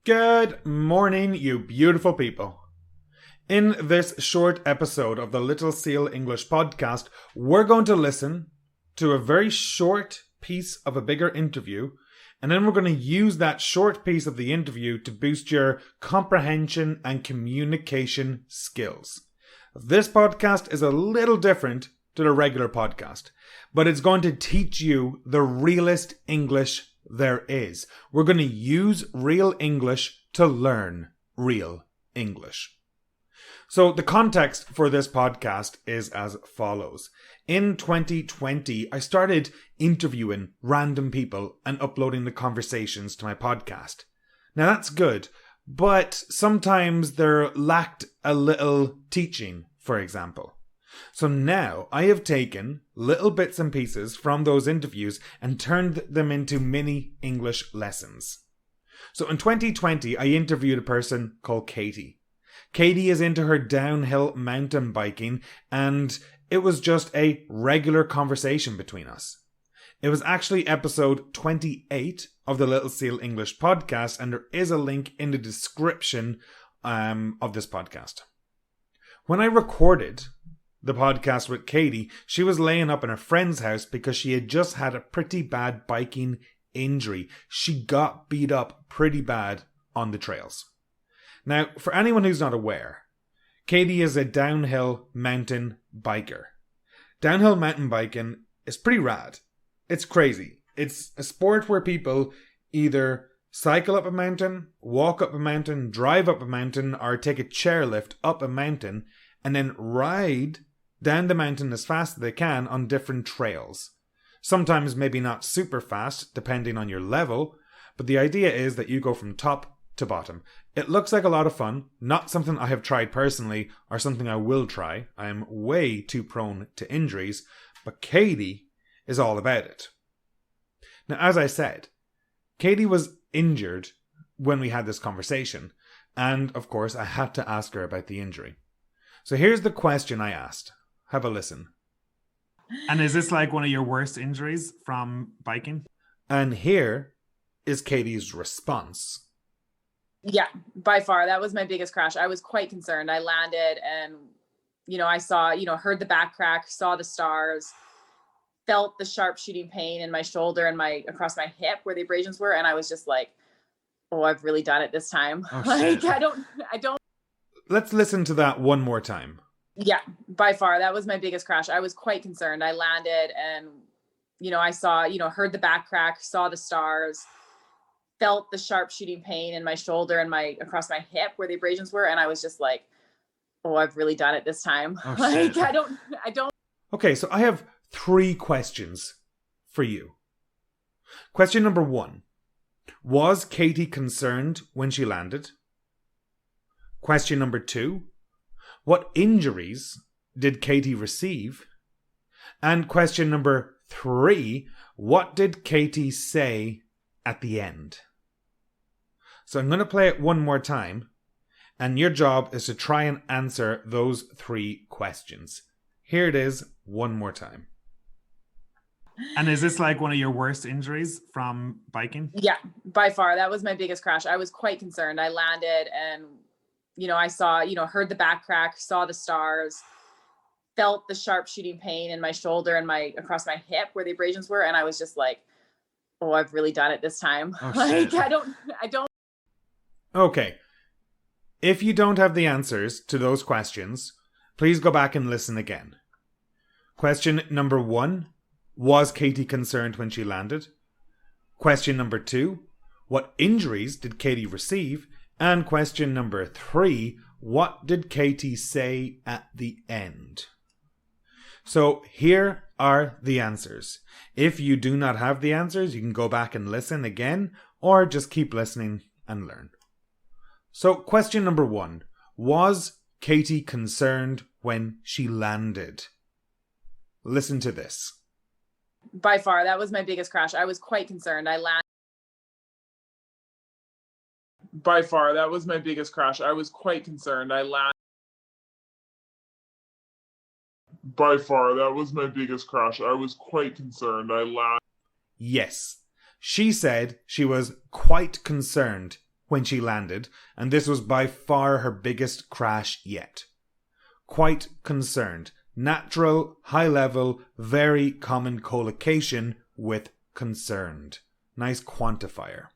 Good morning, you beautiful people. In this short episode of the Little Seal English podcast, we're going to listen to a very short piece of a bigger interview, and then we're going to use that short piece of the interview to boost your comprehension and communication skills. This podcast is a little different to the regular podcast, but it's going to teach you the realest English there is. We're going to use real English to learn real English. So the context for this podcast is as follows. In 2020, I started interviewing random people and uploading the conversations to my podcast. Now that's good, but sometimes there lacked a little teaching, for example. So now I have taken little bits and pieces from those interviews and turned them into mini English lessons. So in 2020, I interviewed a person called Katy. Katy is into her downhill mountain biking, and it was just a regular conversation between us. It was actually episode 28 of the Little Seal English podcast, and there is a link in the description of this podcast. When I recorded the podcast with Katy, she was laying up in her friend's house because she had just had a pretty bad biking injury. She got beat up pretty bad on the trails. Now, for anyone who's not aware, Katy is a downhill mountain biker. Downhill mountain biking is pretty rad. It's crazy. It's a sport where people either cycle up a mountain, walk up a mountain, drive up a mountain, or take a chairlift up a mountain and then ride down the mountain as fast as they can on different trails. Sometimes maybe not super fast, depending on your level, but the idea is that you go from top to bottom. It looks like a lot of fun, not something I have tried personally, or something I will try. I am way too prone to injuries, but Katy is all about it. Now, as I said, Katy was injured when we had this conversation, and of course I had to ask her about the injury. So here's the question I asked. Have a listen. And is this like one of your worst injuries from biking? And here is Katy's response. Yeah, by far. That was my biggest crash. I was quite concerned. I landed and, I saw, heard the back crack, saw the stars, felt the sharp shooting pain in my shoulder and across my hip where the abrasions were. And I was just like, oh, I've really done it this time. Oh, like, shit. I don't. Let's listen to that one more time. Yeah, by far. That was my biggest crash. I was quite concerned. I landed and, I saw, heard the back crack, saw the stars, felt the sharp shooting pain in my shoulder and across my hip where the abrasions were. And I was just like, oh, I've really done it this time. Oh, like, shit. I don't. Okay, so I have 3 questions for you. Question number 1. Was Katy concerned when she landed? Question number 2. What injuries did Katy receive? And question number 3. What did Katy say at the end? So I'm going to play it one more time, and your job is to try and answer those 3 questions. Here it is one more time. And is this like one of your worst injuries from biking? Yeah, by far. That was my biggest crash. I was quite concerned. I landed and, I saw, heard the back crack, saw the stars, felt the sharp shooting pain in my shoulder and across my hip where the abrasions were. And I was just like, oh, I've really done it this time. Oh, like, shit. I don't. Okay. If you don't have the answers to those questions, please go back and listen again. Question number 1. Was Katy concerned when she landed? Question number 2. What injuries did Katy receive? And question number 3. What did Katy say at the end? So here are the answers. If you do not have the answers, you can go back and listen again, or just keep listening and learn. So question number 1. Was Katy concerned when she landed? Listen to this. By far. That was my biggest crash. I was quite concerned. I landed. By far, that was my biggest crash. I was quite concerned. By far, that was my biggest crash. I was quite concerned. Yes. She said she was quite concerned when she landed, and this was by far her biggest crash yet. Quite concerned. Natural, high level, very common collocation with concerned. Nice quantifier.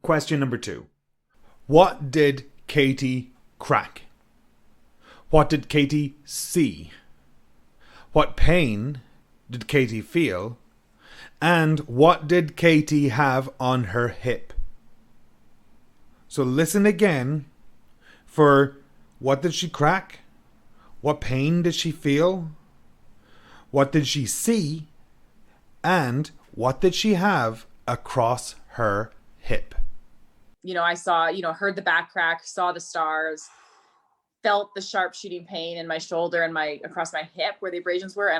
Question number 2. What did Katy crack? What did Katy see? What pain did Katy feel? And what did Katy have on her hip? So listen again for what did she crack? What pain did she feel? What did she see? And what did she have across her hip? I saw, heard the back crack, saw the stars, felt the sharp shooting pain in my shoulder and across my hip where the abrasions were.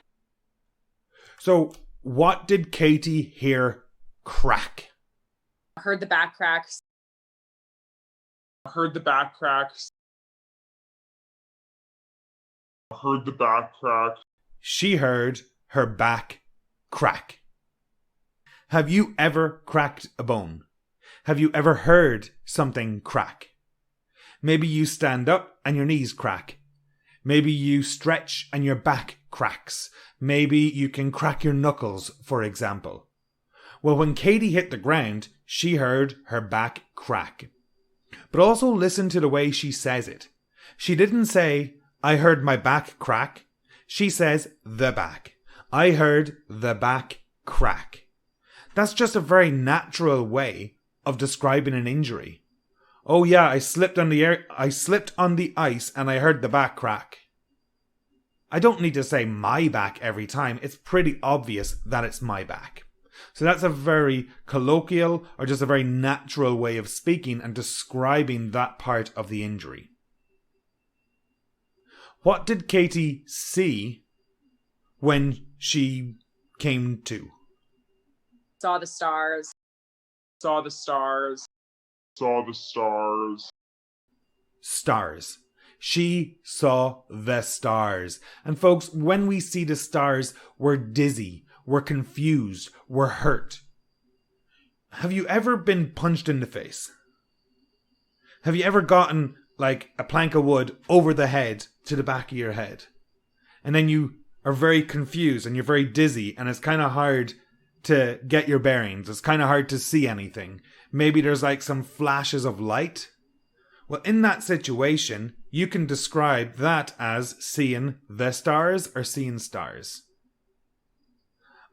So what did Katy hear crack? Heard the back cracks. Heard the back cracks. Heard the back crack. She heard her back crack. Have you ever cracked a bone? Have you ever heard something crack? Maybe you stand up and your knees crack. Maybe you stretch and your back cracks. Maybe you can crack your knuckles, for example. Well, when Katy hit the ground, she heard her back crack. But also listen to the way she says it. She didn't say, I heard my back crack. She says, the back. I heard the back crack. That's just a very natural way of describing an injury. Oh yeah, I slipped on the ice and I heard the back crack. I don't need to say my back every time. It's pretty obvious that it's my back. So that's a very colloquial or just a very natural way of speaking and describing that part of the injury. What did Katy see when she came to? Saw the stars. Saw the stars. Saw the stars. Stars. She saw the stars. And folks, when we see the stars, we're dizzy, we're confused, we're hurt. Have you ever been punched in the face? Have you ever gotten like a plank of wood over the head to the back of your head? And then you are very confused and you're very dizzy and it's kind of hard to get your bearings. It's kind of hard to see anything. Maybe there's like some flashes of light. Well, in that situation, you can describe that as seeing the stars or seeing stars.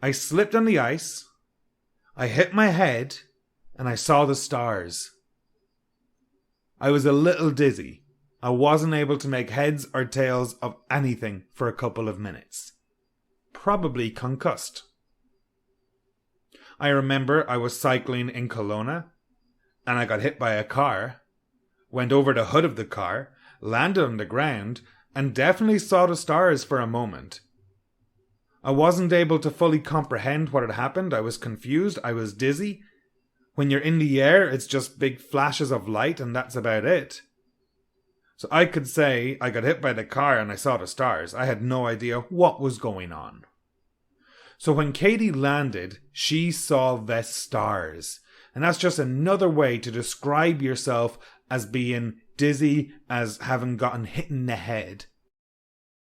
I slipped on the ice, I hit my head, and I saw the stars. I was a little dizzy. I wasn't able to make heads or tails of anything for a couple of minutes. Probably concussed. I remember I was cycling in Kelowna, and I got hit by a car, went over the hood of the car, landed on the ground, and definitely saw the stars for a moment. I wasn't able to fully comprehend what had happened. I was confused. I was dizzy. When you're in the air, it's just big flashes of light, and that's about it. So I could say I got hit by the car and I saw the stars. I had no idea what was going on. So when Katy landed, she saw the stars. And that's just another way to describe yourself as being dizzy, as having gotten hit in the head.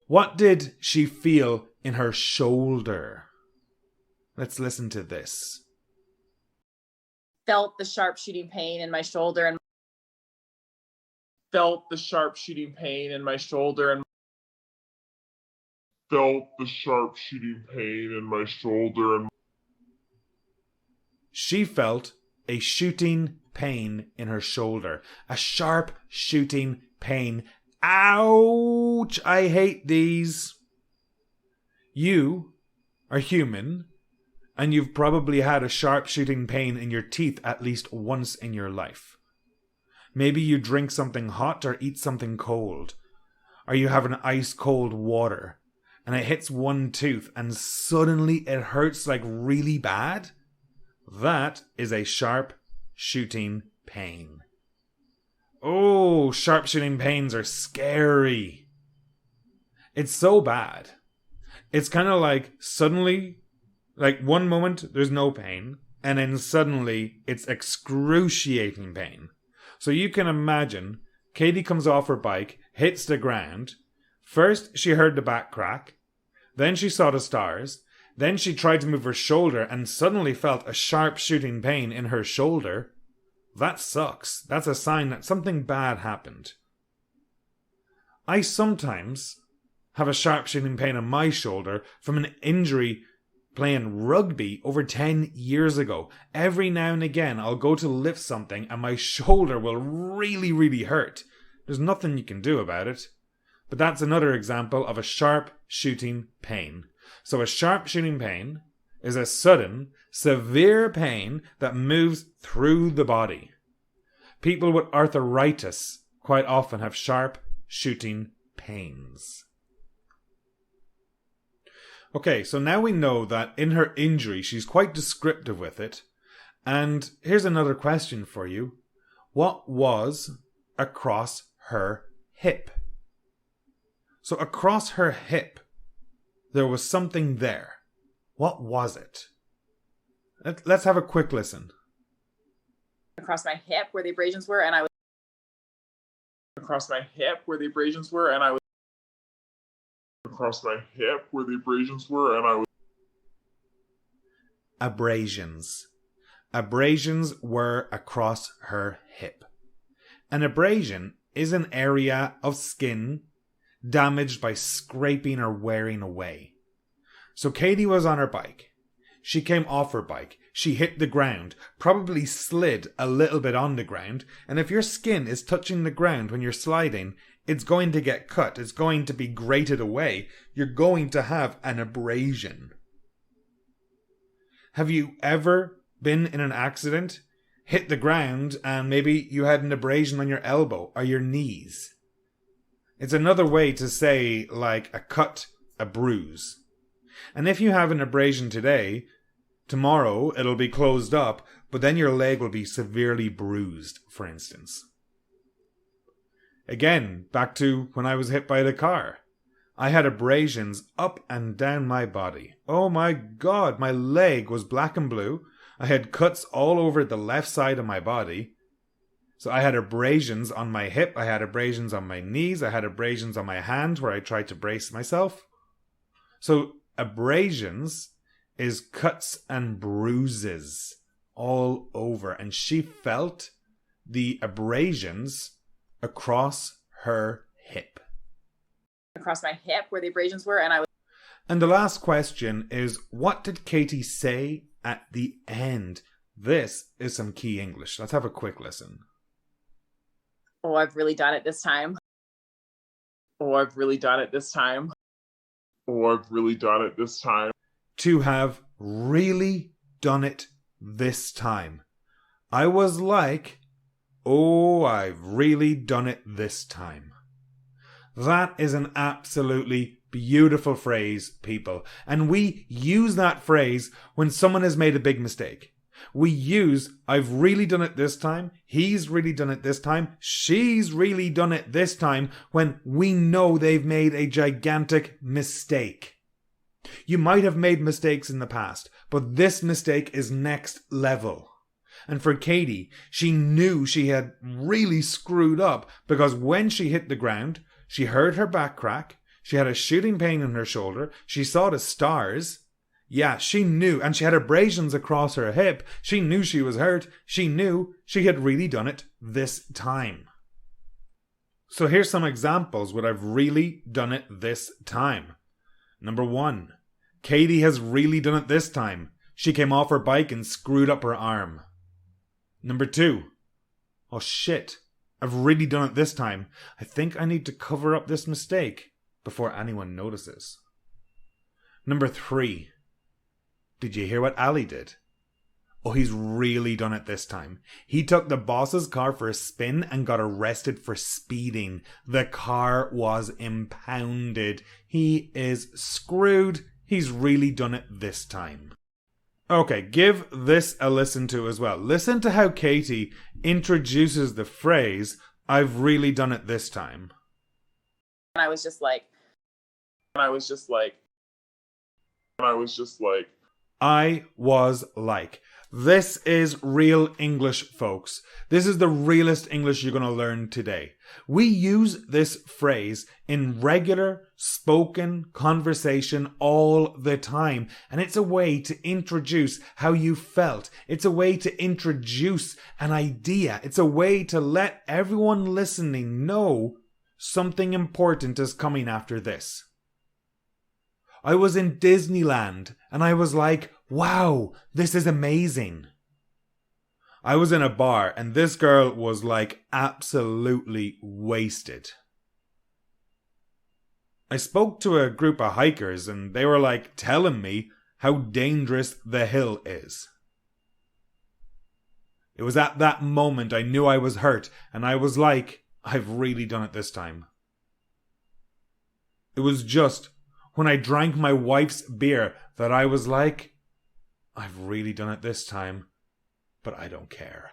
What did she feel in her shoulder? Let's listen to this. Felt the sharp shooting pain in my shoulder and Felt the sharp shooting pain in my shoulder and felt the sharp shooting pain in my shoulder and She felt a shooting pain in her shoulder. A sharp shooting pain. Ouch! I hate these. You are human, and you've probably had a sharp shooting pain in your teeth at least once in your life. Maybe you drink something hot or eat something cold. Or you have an ice cold water, and it hits one tooth, and suddenly it hurts like really bad. That is a sharp shooting pain. Oh, sharp shooting pains are scary. It's so bad. It's kind of like suddenly, like one moment there's no pain, and then suddenly it's excruciating pain. So you can imagine, Katy comes off her bike, hits the ground. First, she heard the back crack. Then she saw the stars. Then she tried to move her shoulder and suddenly felt a sharp shooting pain in her shoulder. That sucks. That's a sign that something bad happened. I sometimes have a sharp shooting pain in my shoulder from an injury playing rugby over 10 years ago. Every now and again, I'll go to lift something and my shoulder will really, really hurt. There's nothing you can do about it. But that's another example of a sharp shooting pain. So a sharp shooting pain is a sudden, severe pain that moves through the body. People with arthritis quite often have sharp shooting pains. Okay, so now we know that in her injury, she's quite descriptive with it. And here's another question for you. What was across her hip? So across her hip, there was something there. What was it? Let's have a quick listen. Across my hip where the abrasions were, and I was Across my hip where the abrasions were, and I was across my hip where the abrasions were, and I was abrasions. Abrasions were across her hip. An abrasion is an area of skin damaged by scraping or wearing away. So Katy was on her bike. She came off her bike. She hit the ground, probably slid a little bit on the ground, and if your skin is touching the ground when you're sliding, it's going to get cut. It's going to be grated away. You're going to have an abrasion. Have you ever been in an accident, hit the ground, and maybe you had an abrasion on your elbow or your knees? It's another way to say, like, a cut, a bruise. And if you have an abrasion today, tomorrow it'll be closed up, but then your leg will be severely bruised, for instance. Again, back to when I was hit by the car. I had abrasions up and down my body. Oh my God, my leg was black and blue. I had cuts all over the left side of my body. So I had abrasions on my hip, I had abrasions on my knees, I had abrasions on my hand where I tried to brace myself. So abrasions is cuts and bruises all over. And she felt the abrasions across her hip. across my hip where the abrasions were, and I was. And the last question is, what did Katy say at the end? This is some key English. Let's have a quick listen. Oh, I've really done it this time. oh, I've really done it this time. Oh, I've really done it this time. To have really done it this time. I was like, oh, I've really done it this time. That is an absolutely beautiful phrase, people. And we use that phrase when someone has made a big mistake. We use, I've really done it this time, he's really done it this time, she's really done it this time, when we know they've made a gigantic mistake. You might have made mistakes in the past, but this mistake is next level. And for Katy, she knew she had really screwed up because when she hit the ground, she heard her back crack, she had a shooting pain in her shoulder, she saw the stars. Yeah, she knew, and she had abrasions across her hip. She knew she was hurt. She knew she had really done it this time. So here's some examples where I've really done it this time. Number 1. Katy has really done it this time. She came off her bike and screwed up her arm. Number 2. Oh shit, I've really done it this time. I think I need to cover up this mistake before anyone notices. Number 3. Did you hear what Ali did? Oh, he's really done it this time. He took the boss's car for a spin and got arrested for speeding. The car was impounded. He is screwed. He's really done it this time. Okay, give this a listen to as well. Listen to how Katy introduces the phrase, I've really done it this time. And I was just like. I was like, I was like. This is real English, folks. This is the realest English you're going to learn today. We use this phrase in regular spoken conversation all the time, and it's a way to introduce how you felt. It's a way to introduce an idea. It's a way to let everyone listening know something important is coming after this. I was in Disneyland and I was like, wow, this is amazing. I was in a bar and this girl was like absolutely wasted. I spoke to a group of hikers and they were like telling me how dangerous the hill is. It was at that moment I knew I was hurt and I was like, I've really done it this time. It was just when I drank my wife's beer that I was like, I've really done it this time, but I don't care.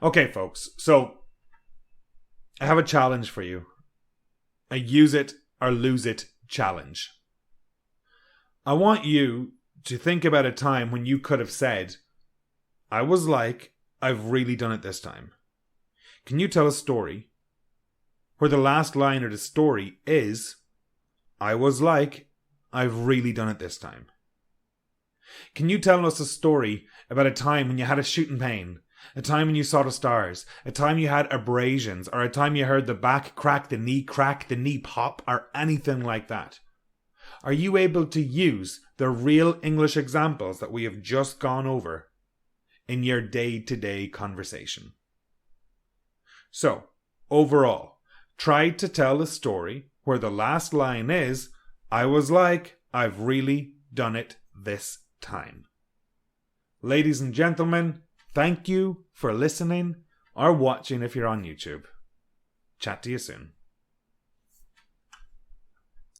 Okay, folks, so I have a challenge for you. A use it or lose it challenge. I want you to think about a time when you could have said, I was like, I've really done it this time. Can you tell a story where the last line of the story is, I was like, I've really done it this time? Can you tell us a story about a time when you had a shooting pain, a time when you saw the stars, a time you had abrasions, or a time you heard the back crack, the knee pop, or anything like that? Are you able to use the real English examples that we have just gone over in your day-to-day conversation? So, overall, try to tell a story where the last line is, I was like, I've really done it this time. Ladies and gentlemen, thank you for listening or watching if you're on YouTube. Chat to you soon.